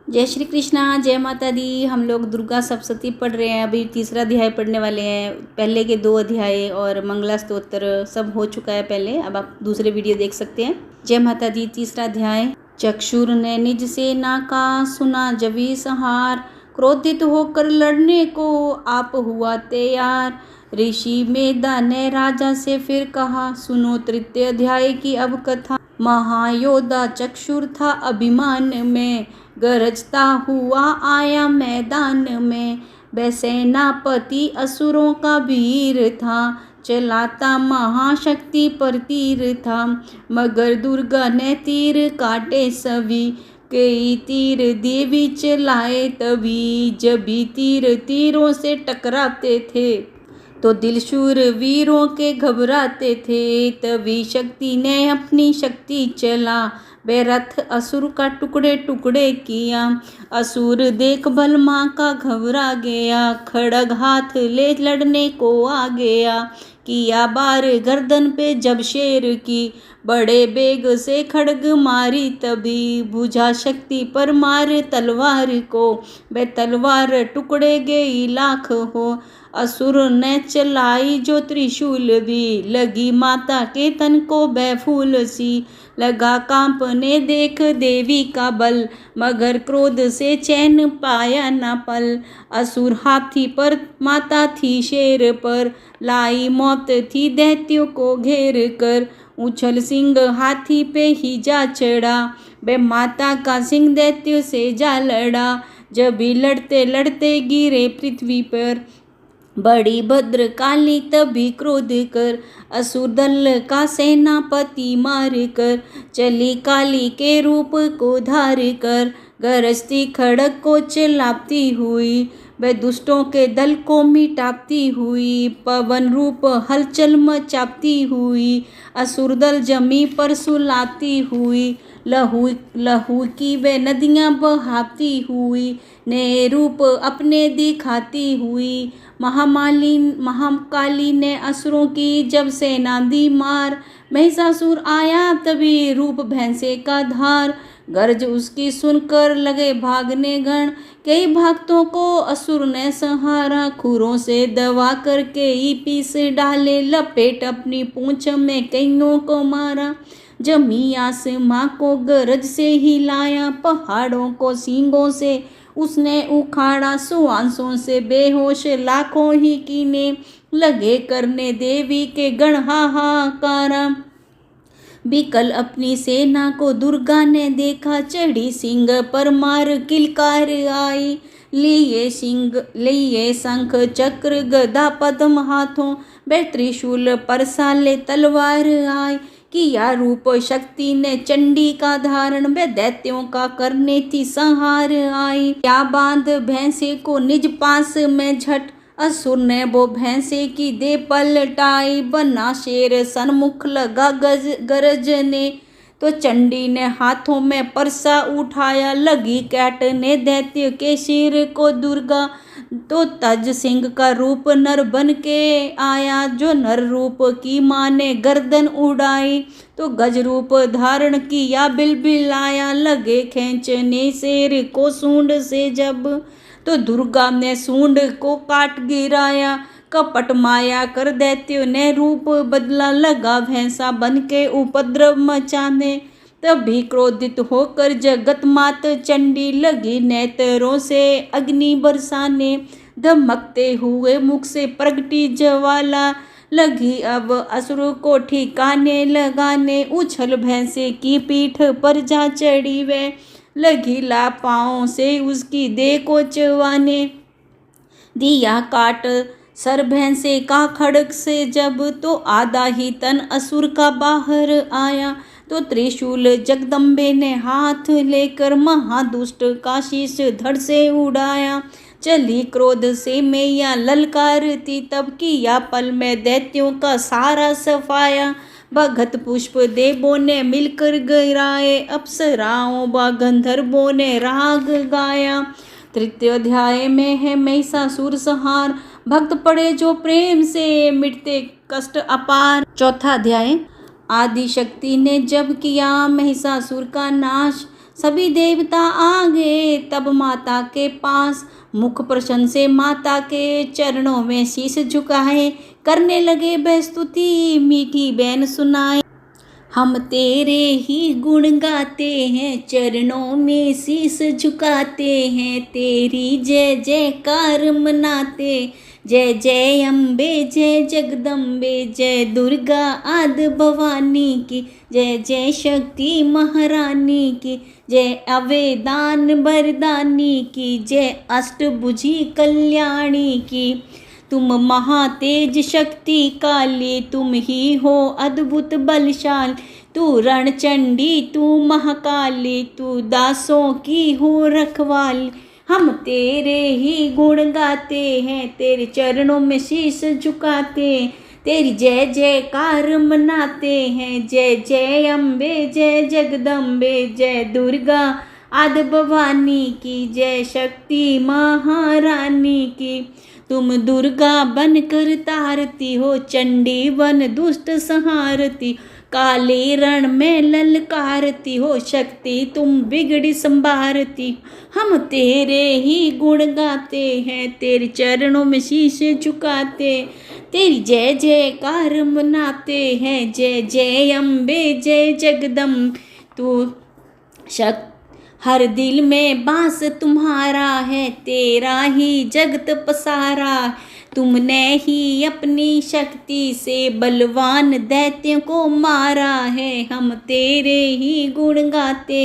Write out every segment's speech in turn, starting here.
जय श्री कृष्णा, जय माता दी। हम लोग दुर्गा सप्तशती पढ़ रहे हैं। अभी तीसरा अध्याय पढ़ने वाले हैं। पहले के 2 अध्याय और मंगला स्तोत्र सब हो चुका है पहले। अब आप दूसरे वीडियो देख सकते हैं। जय माता दी। तीसरा अध्याय। चक्षुर ने निज सेना का सुना जभी संहार, क्रोधित होकर लड़ने को आप हुआ तैयार। ऋषि मेधा ने राजा से फिर कहा, सुनो तृतीय अध्याय की अब कथा। महायोद्धा चक्षुर था अभिमान में, गरजता हुआ आया मैदान में। वह सेनापति असुरों का वीर था, चलाता महाशक्ति पर तीर था। मगर दुर्गा ने तीर काटे सभी, कई तीर देवी चलाए तभी। जब भी तीर तीरों से टकराते थे तो दिल शूर वीरों के घबराते थे। तभी शक्ति ने अपनी शक्ति चला, वे रथ असुर का टुकड़े टुकड़े किया। असुर देख बलमा का घबरा गया, खड़ग हाथ ले लड़ने को आ गया। किया बार गर्दन पे जब शेर की, बड़े बेग से खड़ग मारी तभी। बुझा शक्ति पर मार तलवार को, वे तलवार टुकड़े गई लाख हो। असुर ने चलाई जो त्रिशूल भी, लगी माता के तन को बेफूल सी। लगा कांपने देख देवी का बल, मगर क्रोध से चैन पाया न पल। असुर हाथी पर, माता थी शेर पर, लाई मौत थी दैत्यों को घेर कर। उछल सिंह हाथी पे ही जा चढ़ा, बे माता का सिंह दैत्यों से जा लड़ा। जब भी लड़ते लड़ते गिरे पृथ्वी पर, बड़ी भद्र काली तभी क्रोध कर। असुर दल का सेनापति मार कर, चली काली के रूप को धार कर। गरजती खड़ग को चलाती हुई, वह दुष्टों के दल को मिटाती हुई। पवन रूप हलचल मचाती हुई, असुर दल जमी पर सुलाती हुई। लहू लहू की वे नदियाँ बहाती हुई, नए रूप अपने दिखाती हुई। महाकाली ने असुरों की जब सेना दी मार, महिषासुर आया तभी रूप भैंसे का धार। गर्ज उसकी सुनकर लगे भागने गण, कई भक्तों को असुर ने संहारा। खुरों से दबा करके ही पीस डाले, लपेट अपनी पूंछ में कईयों को मारा। जमी आसमां को गरज से हिलाया, पहाड़ों को सींगों से उसने उखाड़ा। सुआंसों से बेहोश लाखों ही कीने, लगे करने देवी के गण हाहाकारा। बिकल अपनी सेना को दुर्गा ने देखा, चढ़ी सिंह पर मार किलकार आई। लिए शंख चक्र गदा पद्म हाथों, वे त्रिशूल परसाले तलवार आई। किया रूप शक्ति ने चंडी का धारण, वे दैत्यों का करने थी संहार आई। क्या बांध भैंसे को निज पास में झट, असुर ने वो भैंसे की दे पलटाई। बना शेर सन्मुख लगा गरजने, तो चंडी ने हाथों में परसा उठाया। लगी काटने दैत्य के सिर को दुर्गा, तो तज सिंह का रूप नर बन के आया। जो नर रूप की माँ ने गर्दन उड़ाई, तो गज रूप धारण किया बिलबिलाया। लगे खींचने शेर को सूंड से जब, तो दुर्गा ने सूंड को काट गिराया। कपट माया कर दैत्य ने रूप बदला, लगा भैंसा बन के उपद्रव मचाने। तभी क्रोधित होकर जगत मात चंडी, लगी नेत्रों से अग्नि बरसाने। धमकते हुए मुख से प्रगटी ज्वाला, लगी अब असुर को ठिकाने लगाने। उछल भैंसे की पीठ पर जा चढ़ी, वे लगी ला पाँव से उसकी देह को चबाने। दिया काट सर भैंसे का खड़ग से जब, तो आधा ही तन असुर का बाहर आया। तो त्रिशूल जगदम्बे ने हाथ लेकर महादुष्ट का शीश धड़ से उड़ाया। चली क्रोध से मैया ललकारती, तब किया पल में दैत्यों का सारा सफाया। भगत पुष्प देवों ने मिलकर गिराए, अप्सराओं व गंधर्वों ने राग गाया। तृतीय अध्याय में है महिषासुर संहार, भक्त पड़े जो प्रेम से मिटते कष्ट अपार। चौथा अध्याय। आदि शक्ति ने जब किया महिषासुर का नाश, सभी देवता आ गए तब तब माता के पास, मुख प्रसन्न से माता के चरणों में शीश झुकाए, करने लगे वह स्तुति मीठी बैन सुनाए। हम तेरे ही गुण गाते हैं, चरणों में शीश झुकाते हैं, तेरी जय जयकार मनाते। जय जय अम्बे जय जगदम्बे, जय दुर्गा आदि भवानी की, जय जय शक्ति महारानी की, जय अवेदान वरदानी की, जय अष्टभुजी कल्याणी की। तुम महातेज शक्ति काली, तुम ही हो अद्भुत बलशाल, तू रणचंडी तू महाकाली, तू दासों की हो रखवाली। हम तेरे ही गुण गाते हैं, तेरे चरणों में शीश झुकाते, तेरी जय जयकार मनाते हैं। जय जय अम्बे जय जगदम्बे, जय दुर्गा आदि भवानी की, जय शक्ति महारानी की। तुम दुर्गा बनकर तारती हो, चंडी वन दुष्ट संहारती, काले रण में ललकारती हो, शक्ति तुम बिगड़ी संभारती। हम तेरे ही गुण गाते हैं, तेरे चरणों में शीश झुकाते, तेरी जय जयकार मनाते हैं। जय जय अम्बे जय जगदम्बे, तू शक्ति हर दिल में बास तुम्हारा है, तेरा ही जगत पसारा। तुमने ही अपनी शक्ति से बलवान दैत्यों को मारा है। हम तेरे ही गुण गाते,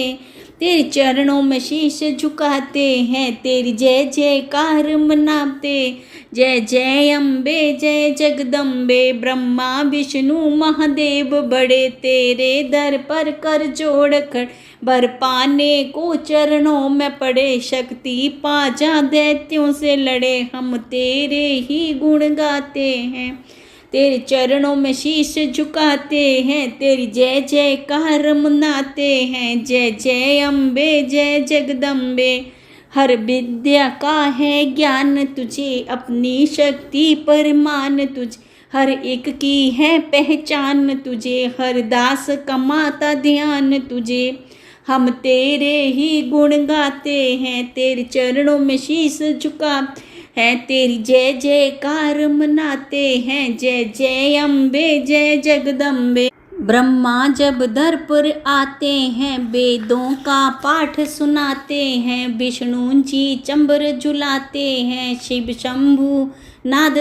तेरे चरणों में शीश झुकाते हैं, तेरी जय जयकार मनाते। जय जय अम्बे जय जगदम्बे, ब्रह्मा विष्णु महादेव बड़े, तेरे दर पर कर जोड़ कर वर पाने को चरणों में पड़े, शक्ति पाजा दैत्यों से लड़े। हम तेरे ही गुण गाते हैं, तेरे चरणों में शीश झुकाते हैं, तेरी जय जयकार मनाते हैं। जय जय अम्बे जय जगदम्बे, हर विद्या का है ज्ञान तुझे, अपनी शक्ति पर मान तुझे, हर एक की है पहचान तुझे, हर दास कमाता ध्यान तुझे। हम तेरे ही गुण गाते हैं, तेरे चरणों में शीश झुकाते हैं, तेरी जय जयकार मनाते हैं। जय जय अम्बे जय जगदम्बे, ब्रह्मा जब दर पर आते हैं, वेदों का पाठ सुनाते हैं, विष्णु जी चंबर झुलाते हैं, शिव शंभु नाद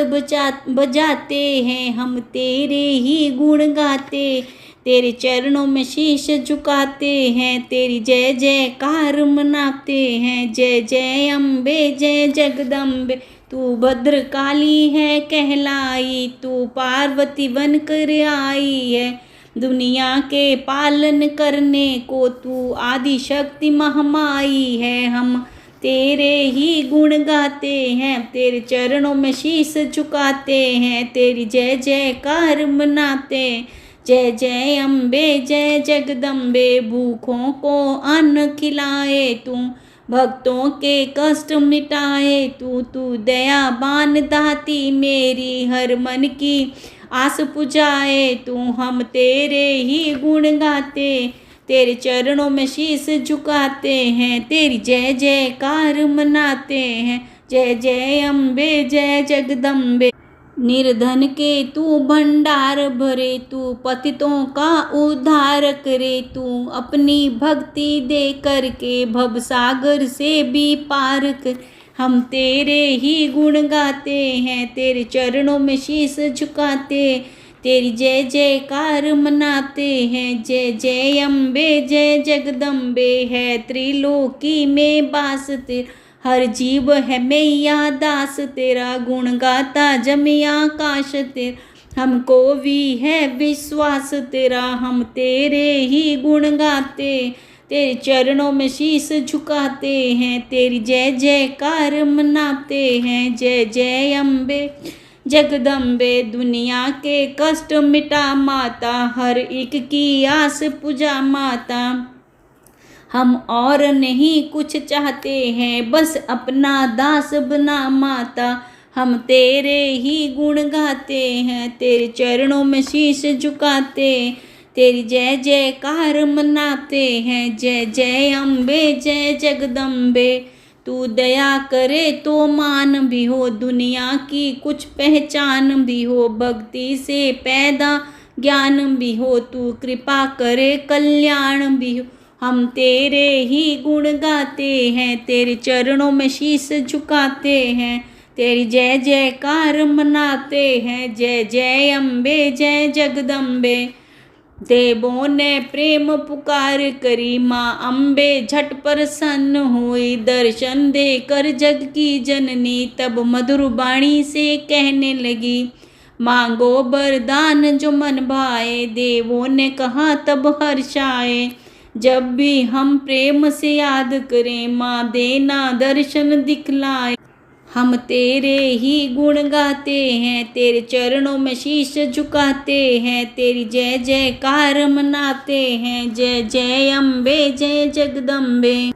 बजाते हैं। हम तेरे ही गुण गाते, तेरे चरणों में शीश झुकाते हैं, तेरी जय जयकार मनाते हैं। जय जय अम्बे जय जगदम्बे, तू भद्रकाली है कहलाई, तू पार्वती बन कर आई है, दुनिया के पालन करने को तू आदि शक्ति महामाई है। हम तेरे ही गुण गाते हैं, तेरे चरणों में शीश झुकाते हैं, तेरी जय जयकार मनाते। जय जय अम्बे जय जगदम्बे, भूखों को अन्न खिलाए तू, भक्तों के कष्ट मिटाए तू, तू दयावान दाती मेरी, हर मन की आस पुजाए तू। हम तेरे ही गुण गाते, तेरे चरणों में शीश झुकाते हैं, तेरी जय जयकार मनाते हैं। जय जय अम्बे जय जगदम्बे, निर्धन के तू भंडार भरे, तू पतितों का उद्धार करे, तू अपनी भक्ति दे करके भवसागर से भी पार कर। हम तेरे ही गुण गाते हैं, तेरे चरणों में शीश झुकाते, तेरी जय जयकार मनाते हैं। जय जय अम्बे जय जगदम्बे, है त्रिलोकी में बास तेरा, हर जीव है मैया दास तेरा, गुण गाता जमे आकाश तेरा, हमको भी है विश्वास तेरा। हम तेरे ही गुण गाते, तेरे चरणों में शीश झुकाते हैं, तेरी जय जयकार मनाते हैं। जय जय अम्बे जगदम्बे, दुनिया के कष्ट मिटा माता, हर एक की आस पूजा माता। हम और नहीं कुछ चाहते हैं, बस अपना दास बना माता। हम तेरे ही गुण गाते हैं, तेरे चरणों में शीश झुकाते, तेरी जय जयकार मनाते हैं। जय जय अम्बे जय जगदम्बे, तू दया करे तो मान भी हो, दुनिया की कुछ पहचान भी हो, भक्ति से पैदा ज्ञान भी हो, तू कृपा करे कल्याण भी हो। हम तेरे ही गुण गाते हैं, तेरे चरणों में शीश झुकाते हैं, तेरी जय जयकार मनाते हैं। जय जय अम्बे जय जगदम्बे, देवों ने प्रेम पुकार करी, माँ अम्बे झट प्रसन्न हुई, दर्शन देकर जग की जननी तब मधुर वाणी से कहने लगी, मांगो वरदान जो मन भाए। देवों ने कहा तब हर्षाए, जब भी हम प्रेम से याद करें, माँ देना दर्शन दिखलाए। हम तेरे ही गुण गाते हैं, तेरे चरणों में शीश झुकाते हैं, तेरी जय जयकार मनाते हैं। जय जय अम्बे जय जगदम्बे।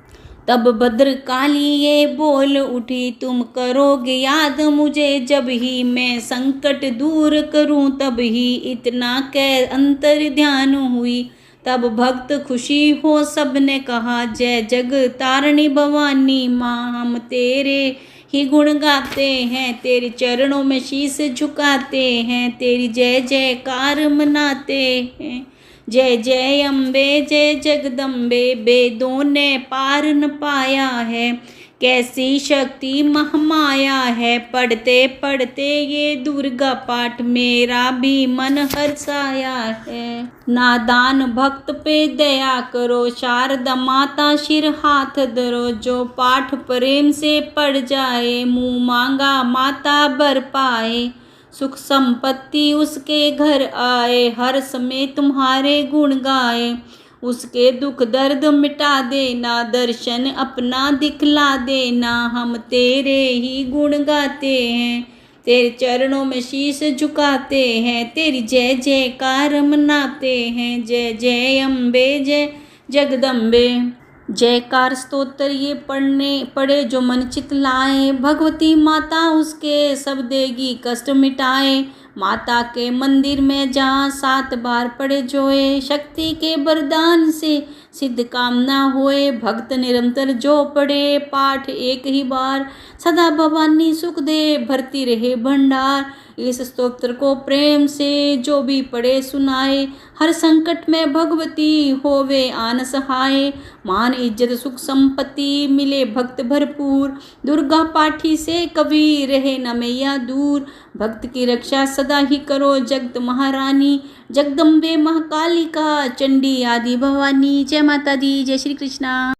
तब भद्रकाली ये बोल उठी, तुम करोगे याद मुझे जब ही मैं संकट दूर करूं, तब ही इतना कह अंतर ध्यान हुई। तब भक्त खुशी हो सबने कहा, जय जग तारिणी भवानी माँ, हम तेरे ही गुण गाते हैं, तेरे चरणों में शीश झुकाते हैं, तेरी जय जयकार मनाते हैं। जय जय अम्बे जय जगदम्बे, वेदों ने पार न पाया है, कैसी शक्ति महामाया है, पढ़ते पढ़ते ये दुर्गा पाठ मेरा भी मन हर्षाया है। नादान भक्त पे दया करो, शारदा माता सिर हाथ धरो, जो पाठ प्रेम से पढ़ जाए, मुँह मांगा माता बर पाए, सुख संपत्ति उसके घर आए, हर समय तुम्हारे गुण गाए, उसके दुख दर्द मिटा देना, दर्शन अपना दिखला देना। हम तेरे ही गुण गाते हैं, तेरे चरणों में शीश झुकाते हैं, तेरी जय जयकार मनाते हैं। जय जय अम्बे जय जगदम्बे। जयकार स्तोत्र ये पढ़े जो मन चित लाए, भगवती माता उसके सब देगी कष्ट मिटाए। माता के मंदिर में जहाँ 7 बार पढ़े जोए, शक्ति के वरदान से सिद्ध कामना होए। भक्त निरंतर जो पढ़े पाठ एक ही बार, सदा भवानी सुख दे भरती रहे भंडार। इस स्तोत्र को प्रेम से जो भी पढ़े सुनाए, हर संकट में भगवती होवे आन सहाय। मान इज्जत सुख संपत्ति मिले भक्त भरपूर, दुर्गा पाठी से कभी रहे न मैया दूर। भक्त की रक्षा सदा ही करो जगत महारानी, जगदम्बे महाकालिका चंडी आदि भवानी। जय माता दी, जय श्री कृष्णा।